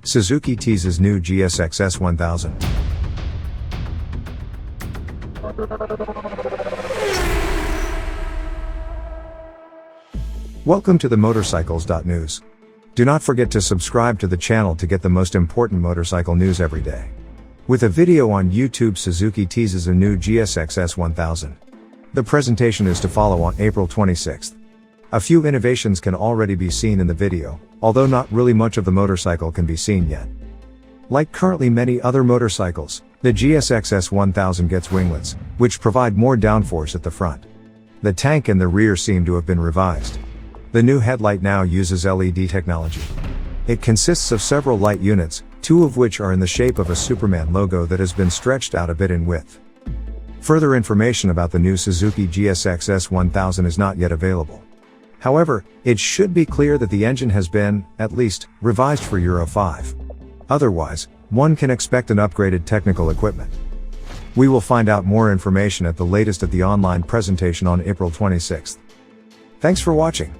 Suzuki teases new GSX-S 1000. Welcome to the MOTORCYCLES.NEWS. Do not forget to subscribe to the channel to get the most important motorcycle news every day. With a video on YouTube, Suzuki teases a new GSX-S 1000. The presentation is to follow on April 26th. A few innovations can already be seen in the video, although not really much of the motorcycle can be seen yet. Like currently many other motorcycles, the GSX-S 1000 gets winglets, which provide more downforce at the front. The tank and the rear seem to have been revised. The new headlight now uses LED technology. It consists of several light units, two of which are in the shape of a Superman logo that has been stretched out a bit in width. Further information about the new Suzuki GSX-S 1000 is not yet available. However, it should be clear that the engine has been, at least, revised for Euro 5. Otherwise, one can expect an upgraded technical equipment. We will find out more information at the latest at the online presentation on April 26th. Thanks for watching.